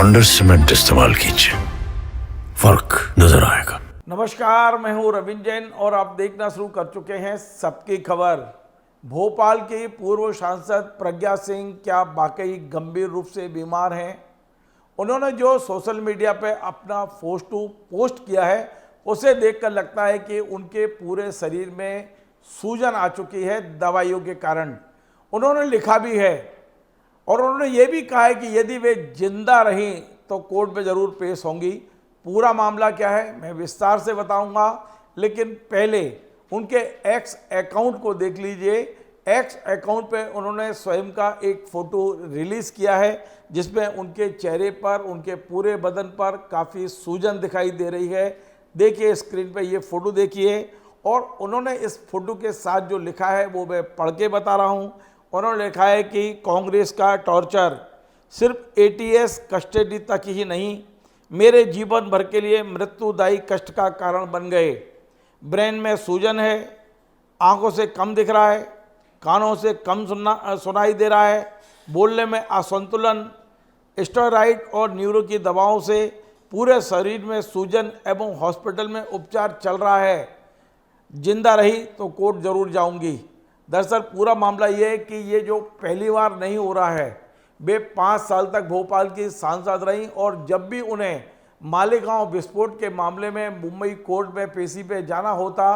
Wonder cement इस्तेमाल कीजिए, फर्क नजर आएगा। नमस्कार, मैं हूं रविंद्र जैन और आप देखना शुरू कर चुके हैं सबकी खबर। भोपाल की पूर्व सांसद प्रज्ञा सिंह क्या वाकई गंभीर रूप से बीमार हैं? उन्होंने जो सोशल मीडिया पे अपना पोस्ट किया है उसे देखकर लगता है कि उनके पूरे शरीर में सूजन आ चुकी है दवाइयों के कारण। उन्होंने लिखा भी है और उन्होंने ये भी कहा है कि यदि वे जिंदा रहीं तो कोर्ट में ज़रूर पेश होंगी। पूरा मामला क्या है मैं विस्तार से बताऊंगा, लेकिन पहले उनके एक्स अकाउंट को देख लीजिए। एक्स अकाउंट पे उन्होंने स्वयं का एक फ़ोटो रिलीज़ किया है जिसमें उनके चेहरे पर, उनके पूरे बदन पर काफ़ी सूजन दिखाई दे रही है। देखिए स्क्रीन पे ये फ़ोटो देखिए और उन्होंने इस फोटो के साथ जो लिखा है वो मैं पढ़ के बता रहा हूँ। उन्होंने लिखा है कि कांग्रेस का टॉर्चर सिर्फ एटीएस कस्टडी तक ही नहीं, मेरे जीवन भर के लिए मृत्युदायी कष्ट का कारण बन गए। ब्रेन में सूजन है, आंखों से कम दिख रहा है, कानों से कम सुनाई दे रहा है, बोलने में असंतुलन, स्टेरॉइड और न्यूरो की दवाओं से पूरे शरीर में सूजन एवं हॉस्पिटल में उपचार चल रहा है। जिंदा रही तो कोर्ट जरूर जाऊंगी। दरअसल पूरा मामला ये है कि ये जो पहली बार नहीं हो रहा है, वे 5 साल तक भोपाल की सांसद रहीं और जब भी उन्हें मालेगांव विस्फोट के मामले में मुंबई कोर्ट में पेशी पे जाना होता,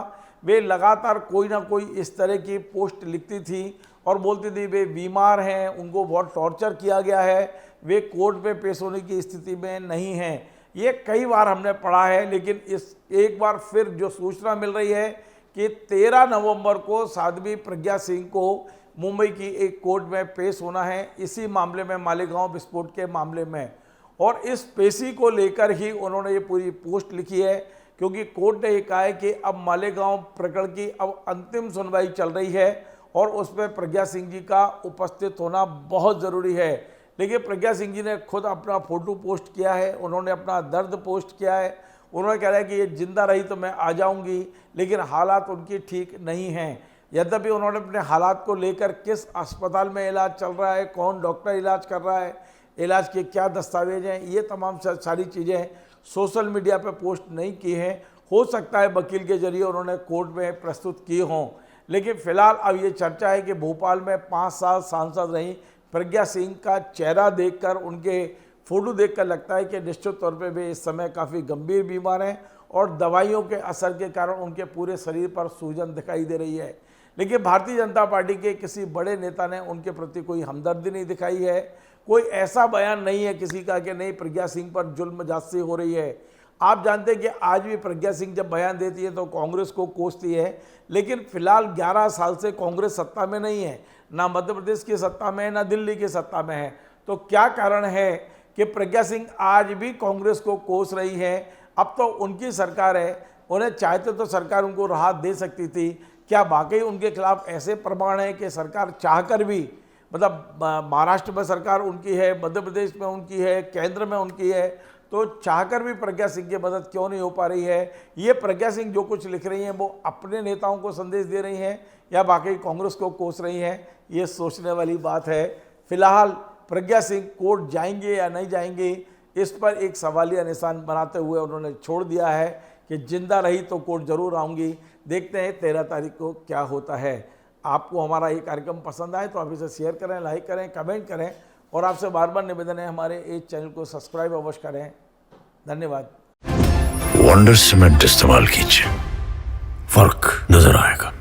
वे लगातार कोई ना कोई इस तरह की पोस्ट लिखती थी और बोलती थी वे बीमार हैं, उनको बहुत टॉर्चर किया गया है, वे कोर्ट में पेश होने की स्थिति में नहीं हैं। ये कई बार हमने पढ़ा है, लेकिन इस एक बार फिर जो सूचना मिल रही है कि 13 नवंबर को साध्वी प्रज्ञा सिंह को मुंबई की एक कोर्ट में पेश होना है इसी मामले में, मालेगांव विस्फोट के मामले में। और इस पेशी को लेकर ही उन्होंने ये पूरी पोस्ट लिखी है, क्योंकि कोर्ट ने ये कहा है कि अब मालेगांव प्रकरण की अब अंतिम सुनवाई चल रही है और उसमें प्रज्ञा सिंह जी का उपस्थित होना बहुत ज़रूरी है। लेकिन प्रज्ञा सिंह जी ने खुद अपना फ़ोटो पोस्ट किया है, उन्होंने अपना दर्द पोस्ट किया है। उन्होंने कह रहा है कि ये जिंदा रही तो मैं आ जाऊंगी, लेकिन हालात उनकी ठीक नहीं हैं। यद्यपि उन्होंने अपने हालात को लेकर किस अस्पताल में इलाज चल रहा है, कौन डॉक्टर इलाज कर रहा है, इलाज के क्या दस्तावेज हैं, ये तमाम सारी चीज़ें सोशल मीडिया पर पोस्ट नहीं की हैं। हो सकता है वकील के जरिए उन्होंने कोर्ट में प्रस्तुत की हों, लेकिन फिलहाल अब ये चर्चा है कि भोपाल में 5 साल सांसद रहीं प्रज्ञा सिंह का चेहरा देखकर, उनके फ़ोटो देखकर लगता है कि निश्चित तौर पे वे इस समय काफ़ी गंभीर बीमार हैं और दवाइयों के असर के कारण उनके पूरे शरीर पर सूजन दिखाई दे रही है। लेकिन भारतीय जनता पार्टी के किसी बड़े नेता ने उनके प्रति कोई हमदर्दी नहीं दिखाई है। कोई ऐसा बयान नहीं है किसी का कि नहीं प्रज्ञा सिंह पर जुल्म जास्ती हो रही है। आप जानते हैं कि आज भी प्रज्ञा सिंह जब बयान देती है तो कांग्रेस को कोसती है, लेकिन फिलहाल 11 साल से कांग्रेस सत्ता में नहीं है, ना मध्य प्रदेश की सत्ता में है, ना दिल्ली की सत्ता में है। तो क्या कारण है कि प्रज्ञा सिंह आज भी कांग्रेस को कोस रही है? अब तो उनकी सरकार है, उन्हें चाहते तो सरकार उनको राहत दे सकती थी। क्या वाकई उनके खिलाफ ऐसे प्रमाण हैं कि सरकार चाहकर भी, मतलब महाराष्ट्र में सरकार उनकी है, मध्य प्रदेश में उनकी है, केंद्र में उनकी है, तो चाहकर भी प्रज्ञा सिंह की मदद क्यों नहीं हो पा रही है? ये प्रज्ञा सिंह जो कुछ लिख रही हैं वो अपने नेताओं को संदेश दे रही हैं या वाकई कांग्रेस को कोस रही हैं? ये सोचने वाली बात है। फिलहाल प्रज्ञा सिंह कोर्ट जाएंगे या नहीं जाएंगे, इस पर एक सवालिया निशान बनाते हुए उन्होंने छोड़ दिया है कि जिंदा रही तो कोर्ट जरूर आऊँगी। देखते हैं 13 तारीख को क्या होता है। आपको हमारा ये कार्यक्रम पसंद आए तो आप इसे शेयर करें, लाइक करें, कमेंट करें और आपसे बार बार निवेदन है हमारे इस चैनल को सब्सक्राइब अवश्य करें। धन्यवाद। वंडर सीमेंट इस्तेमाल कीजिए, फर्क नजर आएगा।